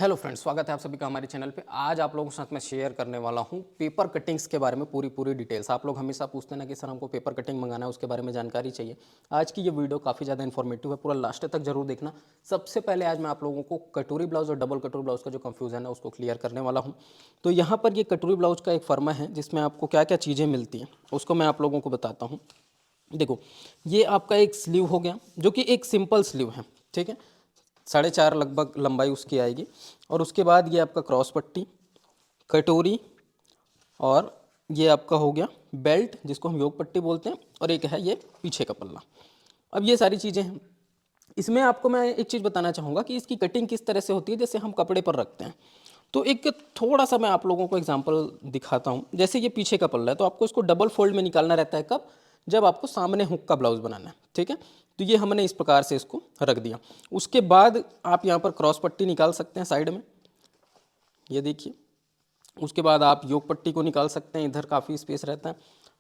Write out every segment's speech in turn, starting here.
Hello friends, स्वागत है आप सभी का हमारे चैनल पे। आज आप लोगों के साथ मैं शेयर करने वाला हूँ पेपर कटिंग्स के बारे में पूरी डिटेल्स। आप लोग हमेशा पूछते हैं ना कि सर हमको पेपर कटिंग मंगाना है, उसके बारे में जानकारी चाहिए। आज की ये वीडियो काफ़ी ज़्यादा इन्फॉर्मेटिव है, पूरा लास्ट तक जरूर देखना। सबसे पहले आज मैं आप लोगों को कटोरी ब्लाउज और डबल कटोरी ब्लाउज का जो कन्फ्यूजन है उसको क्लियर करने वाला हूँ। तो यहाँ पर ये कटोरी ब्लाउज का एक फर्मा है जिसमें आपको क्या क्या चीज़ें मिलती हैं उसको मैं आप लोगों को बताता हूँ। देखो, ये आपका एक स्लीव हो गया जो कि एक सिंपल स्लीव है, ठीक है। 4.5 लगभग लंबाई उसकी आएगी। और उसके बाद ये आपका क्रॉस पट्टी, कटोरी, और ये आपका हो गया बेल्ट जिसको हम योग पट्टी बोलते हैं, और एक है ये पीछे का पल्ला। अब ये सारी चीज़ें हैं। इसमें आपको मैं एक चीज़ बताना चाहूँगा कि इसकी कटिंग किस तरह से होती है जैसे हम कपड़े पर रखते हैं। तो एक थोड़ा सा मैं आप लोगों को एग्जांपल दिखाता हूँ। जैसे ये पीछे का पल्ला है तो आपको इसको डबल फोल्ड में निकालना रहता है। कब? जब आपको सामने हुक का ब्लाउज बनाना है, ठीक है। तो ये हमने इस प्रकार से इसको रख दिया। उसके बाद आप यहाँ पर क्रॉस पट्टी निकाल सकते हैं साइड में, ये देखिए। उसके बाद आप योग पट्टी को निकाल सकते हैं, इधर काफ़ी स्पेस रहता है।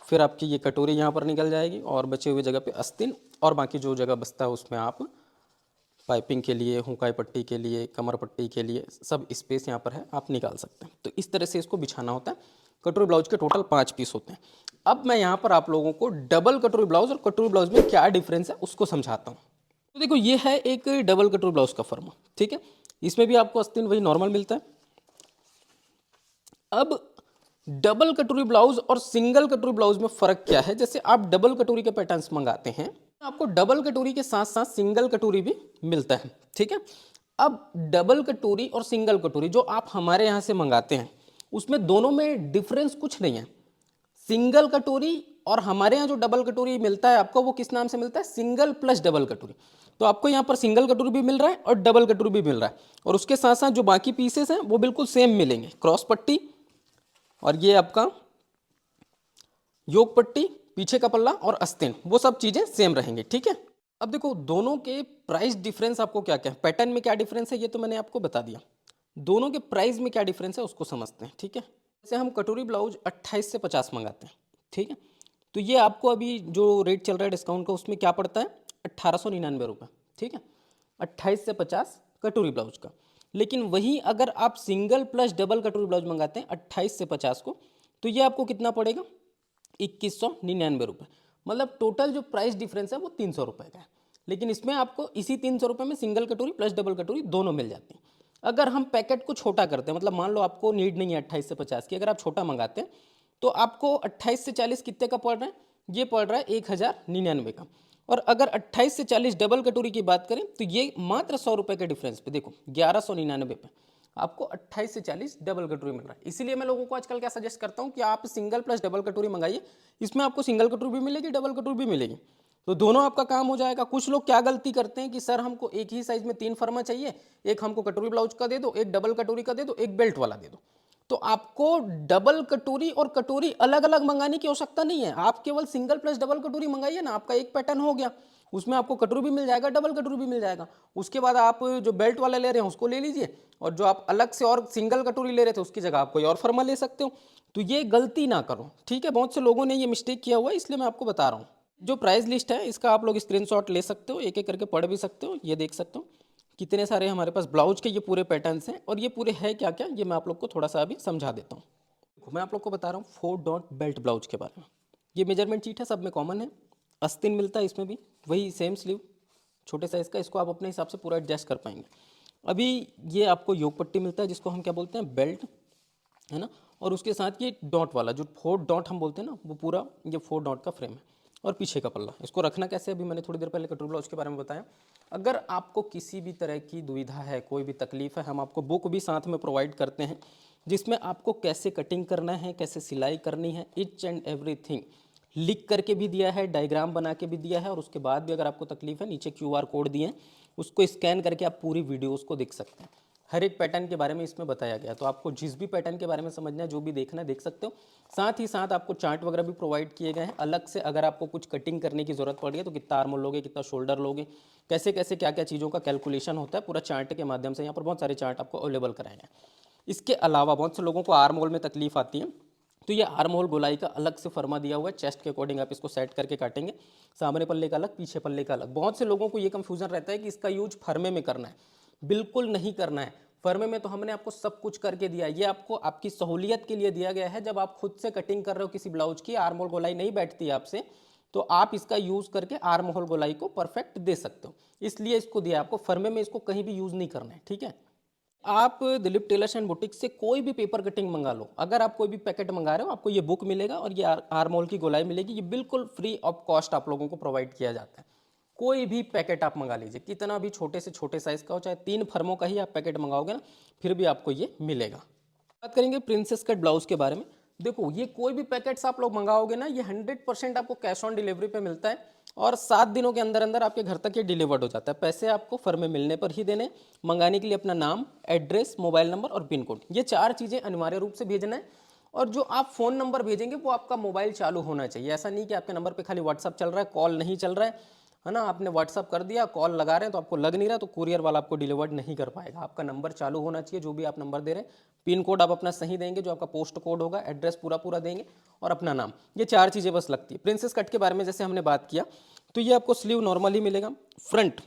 फिर आपकी ये कटोरी यहाँ पर निकल जाएगी और बचे हुए जगह पे आस्तीन और बाकी जो जगह बचता है उसमें आप पाइपिंग के लिए, हुकाई पट्टी के लिए, कमर पट्टी के लिए सब स्पेस यहाँ पर है, आप निकाल सकते हैं। तो इस तरह से इसको बिछाना होता है। कटोरी ब्लाउज के टोटल 5 पीस होते हैं। अब मैं यहाँ पर आप लोगों को डबल कटोरी ब्लाउज और कटोरी ब्लाउज में क्या डिफरेंस है उसको समझाता हूँ। तो देखो, ये है एक डबल कटोरी ब्लाउज का फर्मा, ठीक है। इसमें भी आपको आस्तीन वही नॉर्मल मिलता है। अब डबल कटोरी ब्लाउज और सिंगल कटोरी ब्लाउज में फर्क क्या है? जैसे आप डबल कटोरी के पैटर्न्स मंगाते हैं, आपको डबल कटोरी के साथ साथ सिंगल कटोरी भी मिलता है, ठीक है। अब डबल कटोरी और सिंगल कटोरी जो आप हमारे यहाँ से मंगाते हैं उसमें दोनों में डिफरेंस कुछ नहीं है। सिंगल कटोरी और हमारे यहाँ जो डबल कटोरी मिलता है आपको, वो किस नाम से मिलता है? सिंगल प्लस डबल कटोरी। तो आपको यहाँ पर सिंगल कटोरी भी मिल रहा है और डबल कटोरी भी मिल रहा है, और उसके साथ साथ जो बाकी पीसेस हैं वो बिल्कुल सेम मिलेंगे। क्रॉस पट्टी और ये आपका योग पट्टी, पीछे का पल्ला और आस्तीन, वो सब चीजें सेम रहेंगी, ठीक है। अब देखो, दोनों के प्राइस डिफरेंस आपको क्या क्या है, पैटर्न में क्या डिफरेंस है ये तो मैंने आपको बता दिया। दोनों के प्राइस में क्या डिफरेंस है उसको समझते हैं, ठीक है। जैसे हम कटोरी ब्लाउज 28 से 50 मंगाते हैं, ठीक है। तो ये आपको अभी जो रेट चल रहा है डिस्काउंट का उसमें क्या पड़ता है? 1899 रुपये, ठीक है। 28 से 50 कटोरी ब्लाउज का। लेकिन वहीं अगर आप single plus double katori blouse मंगाते हैं 28 से 50 को, तो ये आपको कितना पड़ेगा? 2199 रुपये। मतलब टोटल जो प्राइस डिफरेंस है वो 300 रुपये का है। लेकिन इसमें आपको इसी 300 रुपये में सिंगल कटोरी प्लस डबल कटोरी दोनों मिल जाती हैं। अगर हम पैकेट को छोटा करते हैं, मतलब मान लो आपको नीड नहीं है 28 से 50 की, अगर आप छोटा मंगाते हैं तो आपको 28 से 40 कितने का पड़ रहा है? ये पड़ रहा है 1099 का। और अगर 28 से 40 डबल कटोरी की बात करें तो ये मात्र 100 रुपये के डिफरेंस पे, देखो 1199 पे आपको 28 से 40 डबल कटोरी मिल रहा है। इसीलिए मैं लोगों को आजकल क्या सजेस्ट करता हूँ कि आप सिंगल प्लस डबल कटोरी मंगाइए। इसमें आपको सिंगल कटोरी भी मिलेगी, डबल कटोरी भी मिलेगी, तो दोनों आपका काम हो जाएगा। कुछ लोग क्या गलती करते हैं कि सर हमको एक ही साइज में 3 फर्मा चाहिए, एक हमको कटोरी ब्लाउज का दे दो, एक डबल कटोरी का दे दो, एक बेल्ट वाला दे दो। तो आपको डबल कटोरी और कटोरी अलग अलग मंगाने की आवश्यकता नहीं है। आप केवल सिंगल प्लस डबल कटोरी मंगाइए ना, आपका एक पैटर्न हो गया। उसमें आपको कटोरी भी मिल जाएगा, डबल कटोरी भी मिल जाएगा। उसके बाद आप जो बेल्ट वाला ले रहे हैं उसको ले लीजिए, और जो आप अलग से और सिंगल कटोरी ले रहे थे उसकी जगह आप कोई और फर्मा ले सकते हो। तो ये गलती ना करो, ठीक है। बहुत से लोगों ने ये मिस्टेक किया हुआ है, इसलिए मैं आपको बता रहा हूँ। जो प्राइस लिस्ट है इसका आप लोग स्क्रीनशॉट ले सकते हो, एक एक करके पढ़ भी सकते हो। ये देख सकते हो कितने सारे हमारे पास ब्लाउज के ये पूरे पैटर्न्स हैं, और ये पूरे है क्या क्या, ये मैं आप लोग को थोड़ा सा अभी समझा देता हूँ। मैं आप लोग को बता रहा हूँ 4 डॉट बेल्ट ब्लाउज के बारे में। ये मेजरमेंट शीट है, सब में कॉमन है। आस्तीन मिलता है इसमें भी, वही सेम स्लीव छोटे साइज़ का। इसको आप अपने हिसाब से पूरा एडजस्ट कर पाएंगे। अभी ये आपको योग पट्टी मिलता है जिसको हम क्या बोलते हैं? बेल्ट, है ना। और उसके साथ ये डॉट वाला जो 4 डॉट हम बोलते हैं ना, वो पूरा ये 4 डॉट का फ्रेम है। और पीछे का पल्ला। इसको रखना कैसे, अभी मैंने थोड़ी देर पहले कटोरी ब्लाउज के बारे में बताया। अगर आपको किसी भी तरह की दुविधा है, कोई भी तकलीफ है, हम आपको बुक भी साथ में प्रोवाइड करते हैं जिसमें आपको कैसे कटिंग करना है, कैसे सिलाई करनी है, ईच एंड एवरीथिंग लिख करके भी दिया है, डायग्राम बना के भी दिया है। और उसके बाद भी अगर आपको तकलीफ है, नीचे QR कोड दिए हैं, उसको स्कैन करके आप पूरी वीडियोस को देख सकते हैं। हर एक पैटर्न के बारे में इसमें बताया गया है, तो आपको जिस भी पैटर्न के बारे में समझना है, जो भी देखना है, देख सकते हो। साथ ही साथ आपको चार्ट वगैरह भी प्रोवाइड किए गए हैं अलग से। अगर आपको कुछ कटिंग करने की ज़रूरत पड़ रही है तो कितना आर्म होल लोगे, कितना शोल्डर लोगे, कैसे कैसे क्या क्या चीज़ों का कैलकुलेशन होता है, पूरा चार्ट के माध्यम से यहाँ पर बहुत सारे चार्ट आपको अवेलेबल कराए हैं। इसके अलावा बहुत से लोगों को आर्म होल में तकलीफ आती है, तो ये आर्म होल गोलाई का अलग से फर्मा दिया हुआ है। चेस्ट के अकॉर्डिंग आप इसको सेट करके काटेंगे, सामने पल्ले का अलग, पीछे पल्ले का अलग। बहुत से लोगों को ये कंफ्यूजन रहता है कि इसका यूज फर्मे में करना है। बिल्कुल नहीं करना है। फर्मे में तो हमने आपको सब कुछ करके दिया, ये आपको आपकी सहूलियत के लिए दिया गया है। जब आप खुद से कटिंग कर रहे हो किसी ब्लाउज की, आर्म होल गोलाई नहीं बैठती आपसे, तो आप इसका यूज करके आर्म होल गोलाई को परफेक्ट दे सकते हो, इसलिए इसको दिया आपको। फर्मे में इसको कहीं भी यूज नहीं करना है, ठीक है। आप दिलीप टेलर्स एंड बुटीक से कोई भी पेपर कटिंग मंगा लो, अगर आप कोई भी पैकेट मंगा रहे हो आपको ये बुक मिलेगा और ये आर्म होल की गोलाई मिलेगी, ये बिल्कुल फ्री ऑफ कॉस्ट आप लोगों को प्रोवाइड किया जाता है। कोई भी पैकेट आप मंगा लीजिए, कितना भी छोटे से छोटे साइज का हो, चाहे 3 फर्मों का ही आप पैकेट मंगाओगे ना, फिर भी आपको ये मिलेगा। बात करेंगे प्रिंसेस कट ब्लाउज के बारे में। देखो ये कोई भी पैकेट्स आप लोग मंगाओगे ना, ये 100% आपको कैश ऑन डिलीवरी पे मिलता है और 7 दिनों के अंदर अंदर आपके घर तक ये डिलीवर्ड हो जाता है। पैसे आपको फर्म में मिलने पर ही देने। मंगाने के लिए अपना नाम, एड्रेस, मोबाइल नंबर और पिन कोड, ये 4 चीज़ें अनिवार्य रूप से भेजना है। और जो आप फ़ोन नंबर भेजेंगे वो आपका मोबाइल चालू होना चाहिए। ऐसा नहीं कि आपके नंबर पे खाली व्हाट्सअप चल रहा है, कॉल नहीं चल रहा है ना, आपने व्हाट्सअप कर दिया, कॉल लगा रहे हैं तो आपको लग नहीं रहा, तो कुरियर वाला आपको डिलीवर्ड नहीं कर पाएगा। आपका नंबर चालू होना चाहिए, जो भी आप नंबर दे रहे हैं। पिन कोड आप अपना सही देंगे, जो आपका पोस्ट कोड होगा, एड्रेस पूरा पूरा देंगे और अपना नाम, ये 4 चीज़ें बस लगती है। प्रिंसेस कट के बारे में जैसे हमने बात किया, तो ये आपको स्लीव नॉर्मली मिलेगा। फ्रंट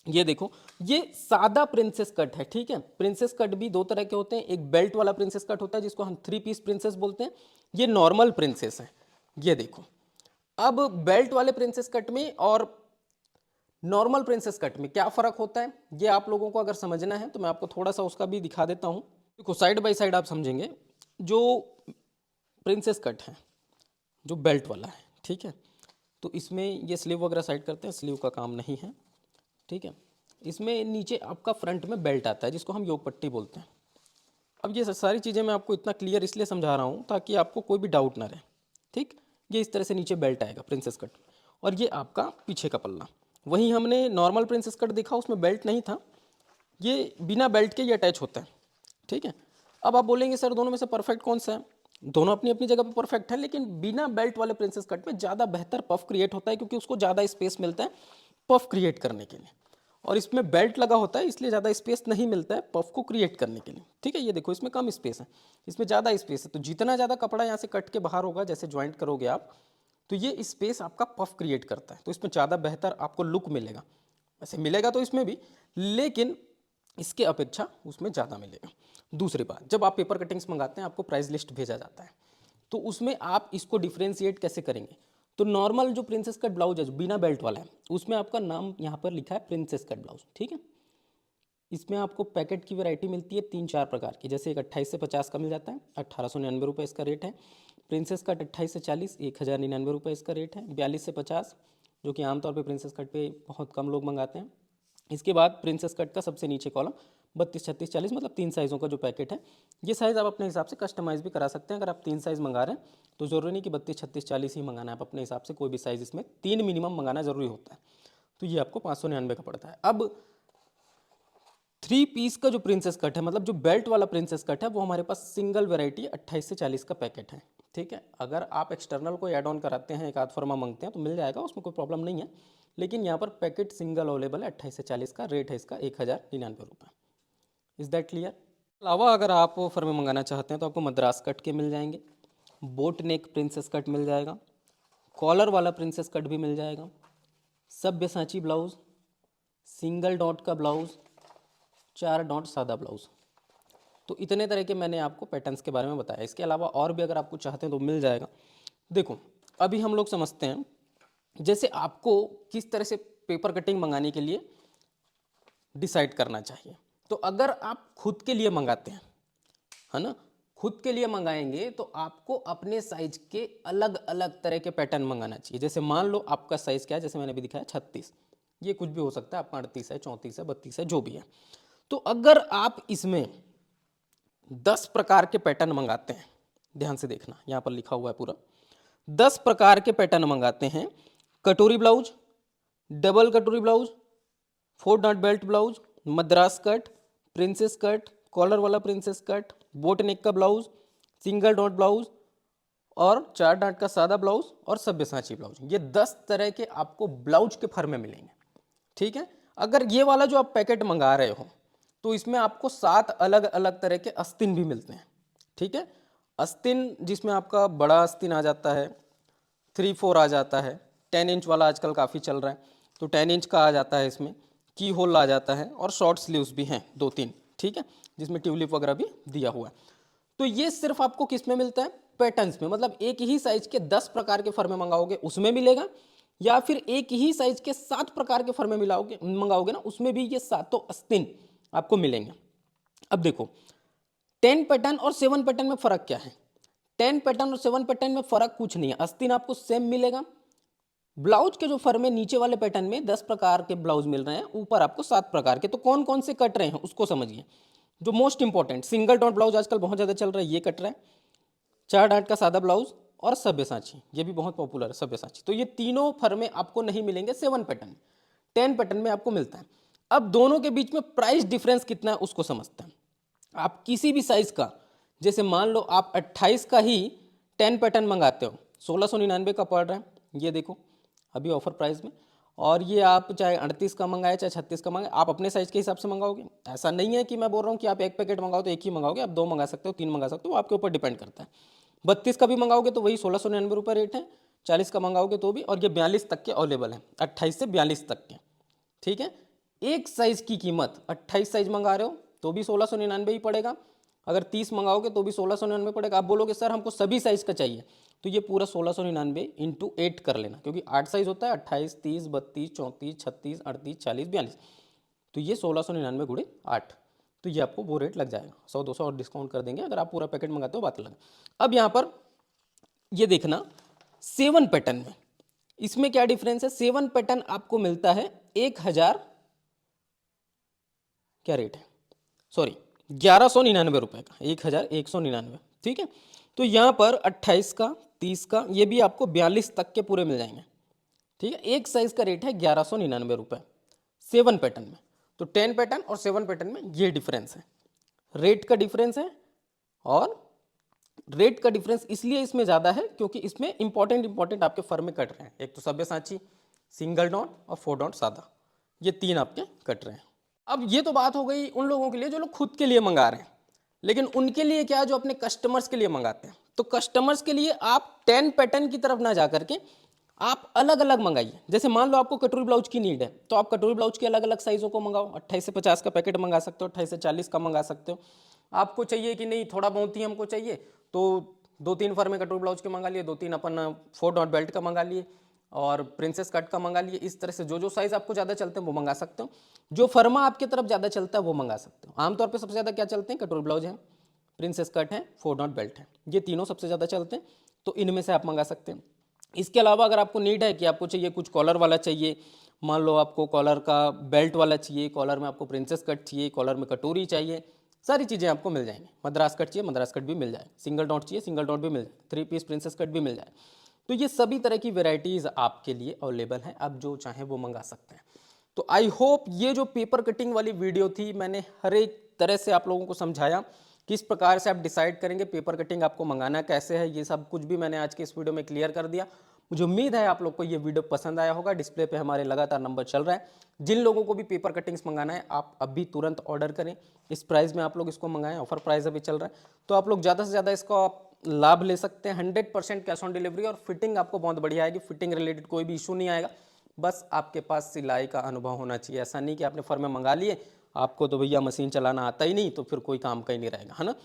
ये देखो, ये सादा प्रिंसेस कट है, ठीक है। प्रिंसेस कट भी 2 तरह के होते हैं, एक बेल्ट वाला प्रिंसेस कट होता है जिसको हम 3 पीस प्रिंसेस बोलते हैं, ये नॉर्मल प्रिंसेस है। ये देखो, अब बेल्ट वाले प्रिंसेस कट में और नॉर्मल प्रिंसेस कट में क्या फ़र्क होता है, ये आप लोगों को अगर समझना है तो मैं आपको थोड़ा सा उसका भी दिखा देता हूँ। देखो साइड बाय साइड आप समझेंगे। जो प्रिंसेस कट है, जो बेल्ट वाला है, ठीक है, तो इसमें ये स्लीव वगैरह साइड करते हैं, स्लीव का काम नहीं है, ठीक है। इसमें नीचे आपका फ्रंट में बेल्ट आता है जिसको हम योग पट्टी बोलते हैं। अब ये सारी चीज़ें मैं आपको इतना क्लियर इसलिए समझा रहा हूँ ताकि आपको कोई भी डाउट ना रहे, ठीक। ये इस तरह से नीचे बेल्ट आएगा प्रिंसेस कट और ये आपका पीछे का पल्ला। वहीं हमने नॉर्मल प्रिंसेस कट देखा, उसमें बेल्ट नहीं था, ये बिना बेल्ट के ये अटैच होता है, ठीक है। अब आप बोलेंगे सर दोनों में से परफेक्ट कौन सा है? दोनों अपनी अपनी जगह पर परफेक्ट है, लेकिन बिना बेल्ट वाले प्रिंसेस कट में ज़्यादा बेहतर पफ क्रिएट होता है क्योंकि उसको ज़्यादा स्पेस मिलता है पफ क्रिएट करने के लिए। और इसमें बेल्ट लगा होता है इसलिए ज़्यादा स्पेस नहीं मिलता है पफ को क्रिएट करने के लिए, ठीक है। ये देखो इसमें कम स्पेस है, इसमें ज़्यादा स्पेस है। तो जितना ज़्यादा कपड़ा यहाँ से कट के बाहर होगा, जैसे ज्वाइंट करोगे आप, तो ये स्पेस आपका पफ क्रिएट करता है, तो इसमें ज़्यादा बेहतर आपको लुक मिलेगा। वैसे मिलेगा तो इसमें भी, लेकिन इसके अपेक्षा उसमें ज़्यादा मिलेगा। दूसरी बात, जब आप पेपर कटिंग्स मंगाते हैं आपको प्राइस लिस्ट भेजा जाता है, तो उसमें आप इसको डिफ्रेंशिएट कैसे करेंगे? तो नॉर्मल जो प्रिंसेस कट ब्लाउज है जो बिना बेल्ट वाला है, उसमें आपका नाम यहाँ पर लिखा है प्रिंसेस कट ब्लाउज, ठीक है। इसमें आपको पैकेट की वैरायटी मिलती है 3-4 प्रकार की, जैसे एक 28 से 50 का मिल जाता है, 1899 रुपये इसका रेट है। प्रिंसेस कट 28 से 40, 1099 रुपये इसका रेट है। 42 से 50, जो कि आमतौर पे प्रिंसेस कट पे बहुत कम लोग मंगाते हैं। इसके बाद प्रिंसेस कट का सबसे नीचे कॉलम 32, 36, 40, मतलब 3 साइज़ों का जो पैकेट है। ये साइज़ आप अपने हिसाब से कस्टमाइज़ भी करा सकते हैं। अगर आप 3 साइज़ मंगा रहे हैं तो ज़रूरी नहीं कि 32, 36, 40 ही मंगाना है, आप अपने हिसाब से कोई भी साइज़ इसमें 3 मिनिमम मंगाना ज़रूरी होता है। तो ये आपको 599 का पड़ता है। अब 3 पीस का जो प्रिंसेस कट है, मतलब जो बेल्ट वाला प्रिंसेस कट है, वो हमारे पास सिंगल वेराइटी 28 से 40 का पैकेट है, ठीक है। अगर आप एक्सटर्नल को ऐड ऑन कराते हैं, एक आध फॉर्मा मांगते हैं तो मिल जाएगा, उसमें कोई प्रॉब्लम नहीं है। लेकिन यहाँ पर पैकेट सिंगल अवेलेबल है, 28 से 40 का रेट है इसका 1099 रुपये। Is that clear? अलावा अगर आप फर्मे मंगाना चाहते हैं तो आपको मद्रास कट के मिल जाएंगे, बोट नेक प्रिंसेस कट मिल जाएगा, कॉलर वाला प्रिंसेस कट भी मिल जाएगा, सब्यसाची ब्लाउज़, सिंगल डॉट का ब्लाउज़, 4 डॉट सादा ब्लाउज़। तो इतने तरह के मैंने आपको पैटर्न्स के बारे में बताया। इसके अलावा और भी अगर आपको चाहते हैं तो मिल जाएगा। देखो अभी हम लोग समझते हैं, जैसे आपको किस तरह से पेपर कटिंग मंगाने के लिए डिसाइड करना चाहिए। तो अगर आप खुद के लिए मंगाते हैं, है ना, खुद के लिए मंगाएंगे तो आपको अपने साइज के अलग अलग तरह के पैटर्न मंगाना चाहिए। जैसे मान लो आपका साइज़ क्या है, जैसे मैंने अभी दिखाया 36, ये कुछ भी हो सकता है, आपका 38 है, 34 है, 32 है, जो भी है। तो अगर आप इसमें 10 प्रकार के पैटर्न मंगाते हैं, ध्यान से देखना यहाँ पर लिखा हुआ है पूरा, 10 प्रकार के पैटर्न मंगाते हैं। Katori blouse, double katori blouse, 4 dot belt blouse, Madras cut, princess cut, collar वाला प्रिंसेस कट, बोट नेक का ब्लाउज, सिंगल डॉट ब्लाउज और 4 डॉट का सादा ब्लाउज और सब्यसाची ब्लाउज, ये 10 तरह के आपको ब्लाउज के फर में मिलेंगे, ठीक है। अगर ये वाला जो आप पैकेट मंगा रहे हो तो इसमें आपको 7 अलग अलग तरह के अस्तिन भी मिलते हैं, ठीक है। अस्तिन जिसमें आपका बड़ा अस्तिन आ जाता है, 3/4 आ जाता है, 10 इंच वाला आजकल काफ़ी चल रहा है तो 10 इंच का आ जाता है, इसमें की होल आ जाता है, और शॉर्ट स्लीव्स भी हैं 2-3, ठीक है, जिसमें ट्यूलिप वगैरह भी दिया हुआ है। तो ये सिर्फ आपको किस में मिलता है, पैटर्न्स में, मतलब एक ही साइज के 10 प्रकार के फर्मे मंगाओगे उसमें मिलेगा, या फिर एक ही साइज के 7 प्रकार के फर्मे मंगाओगे ना, उसमें भी ये सातों आस्तीन आपको मिलेंगे। अब देखो 10 पैटर्न और 7 पैटर्न में फर्क क्या है। 10 पैटर्न और 7 पैटर्न में फर्क कुछ नहीं है, आस्तीन आपको सेम मिलेगा। ब्लाउज के जो फर्मे नीचे वाले पैटर्न में 10 प्रकार के ब्लाउज मिल रहे हैं, ऊपर आपको 7 प्रकार के। तो कौन कौन से कट रहे हैं उसको समझिए। जो most important single dot blouse आजकल बहुत ज़्यादा चल रहा है, ये कट रहा है। 4 डाट का सादा ब्लाउज और सब्यसाची, ये भी बहुत पॉपुलर है सब्यसाची। तो ये तीनों फर्मे आपको नहीं मिलेंगे 7 पैटर्न, 10 पैटर्न में आपको मिलता है। अब दोनों के बीच में प्राइस डिफरेंस कितना है उसको समझते हैं। आप किसी भी साइज का, जैसे मान लो आप 28 का ही 10 पैटर्न मंगाते हो, 1699 का पड़ रहा है, ये देखो अभी ऑफर प्राइस में। और ये आप चाहे 38 का मंगाए चाहे 36 का मंगाए, आप अपने साइज के हिसाब से मंगाओगे। ऐसा नहीं है कि मैं बोल रहा हूँ कि आप एक पैकेट मंगाओ तो एक ही मंगाओगे, आप 2 मंगा सकते हो, 3 मंगा सकते हो, आपके ऊपर डिपेंड करता है। 32 का भी मंगाओगे तो वही 1699 रुपये रेट है, 40 का मंगाओगे तो भी, और ये 42 तक के अवेलेबल है, 28 से 42 तक के, ठीक है। एक साइज की कीमत 28 साइज मंगा रहे हो तो भी 1699 ही पड़ेगा, अगर 30 मंगाओगे तो भी 1699 पड़ेगा। आप बोलोगे सर हमको सभी साइज का चाहिए, तो ये पूरा 1699 इंटू 8 कर लेना, क्योंकि 8 साइज होता है, 28, 30, 32, 34, 36, 38, 40, 42, तो ये 1699 गुणे 8, तो ये आपको वो रेट लग जाएगा। 100-200 और डिस्काउंट कर देंगे अगर आप पूरा पैकेट मंगाते हो, बात अलग। अब यहाँ पर ये देखना 7 पैटर्न में, इसमें क्या डिफरेंस है। 7 पैटर्न आपको मिलता है 1000, क्या रेट है, सॉरी 1199 रुपये का, 1199, ठीक है। तो यहाँ पर 28 का, 30 का, ये भी आपको 42 तक के पूरे मिल जाएंगे, ठीक है। एक साइज का रेट है 1199 रुपये 7 पैटर्न में। तो 10 पैटर्न और 7 पैटर्न में ये डिफरेंस है, रेट का डिफरेंस है। और रेट का डिफरेंस इसलिए इसमें ज़्यादा है क्योंकि इसमें इंपॉर्टेंट आपके फर्मे कट रहे हैं। एक तो सब्यसाची, सिंगल डॉट और 4 डॉट सादा, ये 3 आपके कट रहे हैं। अब ये तो बात हो गई उन लोगों के लिए जो लोग खुद के लिए मंगा रहे हैं, लेकिन उनके लिए क्या, जो अपने कस्टमर्स के लिए मंगाते हैं। तो कस्टमर्स के लिए आप 10 पैटर्न की तरफ ना जा करके आप अलग अलग मंगाइए। जैसे मान लो आपको कटोरी ब्लाउज की नीड है, तो आप कटोरी ब्लाउज के अलग अलग साइज़ों को मंगाओ। 28 से 50 का पैकेट मंगा सकते हो, 28 से 40 का मंगा सकते हो। आपको चाहिए कि नहीं थोड़ा बहुत ही हमको चाहिए, तो 2-3 फर्मे कटोरी ब्लाउज के मंगा लिए, 2-3 अपन 4 डॉट बेल्ट का मंगा लिए, और प्रिंसेस कट का मंगा लिए। इस तरह से जो साइज़ आपको ज़्यादा चलते हैं वो मंगा सकते हो। जो फर्मा आपकी तरफ ज़्यादा चलता है वो मंगा सकते हो। आमतौर पे सबसे ज़्यादा क्या चलते हैं, कटोरी ब्लाउज है, प्रिंसेस कट है, 4 डॉट बेल्ट है, ये तीनों सबसे ज़्यादा चलते हैं। तो इनमें से आप मंगा सकते हैं। इसके अलावा अगर आपको नीड है कि आपको चाहिए कुछ कॉलर वाला चाहिए, मान लो आपको कॉलर का बेल्ट वाला चाहिए, कॉलर में आपको प्रिंसेस कट चाहिए, कॉलर में कटोरी चाहिए, सारी चीज़ें आपको मिल जाएंगी। मद्रास कट चाहिए, मद्रास कट भी मिल जाए, सिंगल डॉट चाहिए, सिंगल डॉट भी मिल जाए, 3 पीस प्रिंसेस कट भी मिल जाए। तो ये सभी तरह की वेराइटीज़ आपके लिए अवेलेबल हैं, आप जो चाहें वो मंगा सकते हैं। तो आई होप ये जो पेपर कटिंग वाली वीडियो थी, मैंने हर एक तरह से आप लोगों को समझाया किस प्रकार से आप डिसाइड करेंगे पेपर कटिंग आपको मंगाना कैसे है, ये सब कुछ भी मैंने आज के इस वीडियो में क्लियर कर दिया। मुझे उम्मीद है आप लोग को ये वीडियो पसंद आया होगा। डिस्प्ले पे हमारे लगातार नंबर चल रहा है, जिन लोगों को भी पेपर कटिंग्स मंगाना है आप अभी तुरंत ऑर्डर करें। इस प्राइस में आप लोग इसको मंगाएं, ऑफर प्राइस अभी चल रहा है, तो आप लोग ज़्यादा से ज़्यादा इसका लाभ ले सकते हैं। 100% कैश ऑन डिलीवरी, और फिटिंग आपको बहुत बढ़िया आएगी। फिटिंग रिलेटेड कोई भी इशू नहीं आएगा, बस आपके पास सिलाई का अनुभव होना चाहिए। ऐसा नहीं कि आपने फर्मे मंगा लिए, आपको तो भैया मशीन चलाना आता ही नहीं, तो फिर कोई काम का ही नहीं रहेगा, है ना।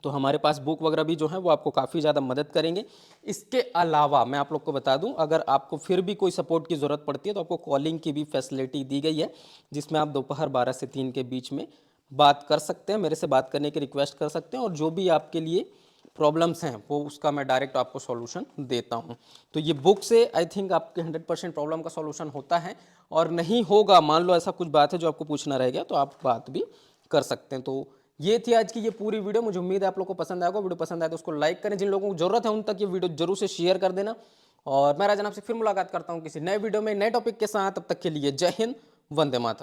तो हमारे पास बुक वगैरह भी जो है वो आपको काफ़ी ज़्यादा मदद करेंगे। इसके अलावा मैं आप लोग को बता दूं, अगर आपको फिर भी कोई सपोर्ट की ज़रूरत पड़ती है तो आपको कॉलिंग की भी फैसिलिटी दी गई है, जिसमें आप दोपहर 12 से 3 के बीच में बात कर सकते हैं, मेरे से बात करने की रिक्वेस्ट कर सकते हैं, और जो भी आपके लिए प्रॉब्लम्स हैं वो उसका मैं डायरेक्ट आपको सॉल्यूशन देता हूं। तो ये बुक से आई थिंक आपके 100% प्रॉब्लम का सॉल्यूशन होता है, और नहीं होगा मान लो ऐसा कुछ बात है जो आपको पूछना रह गया, तो आप बात भी कर सकते हैं। तो ये थी आज की ये पूरी वीडियो। मुझे उम्मीद है आप लोग को पसंद आएगा। वीडियो पसंद आए तो उसको लाइक करें, जिन लोगों को जरूरत है उन तक ये वीडियो जरूर से शेयर कर देना। और मैं राजन आपसे फिर मुलाकात करता हूँ किसी नए वीडियो में नए टॉपिक के साथ। तब तक के लिए जय हिंद, वंदे मातरम।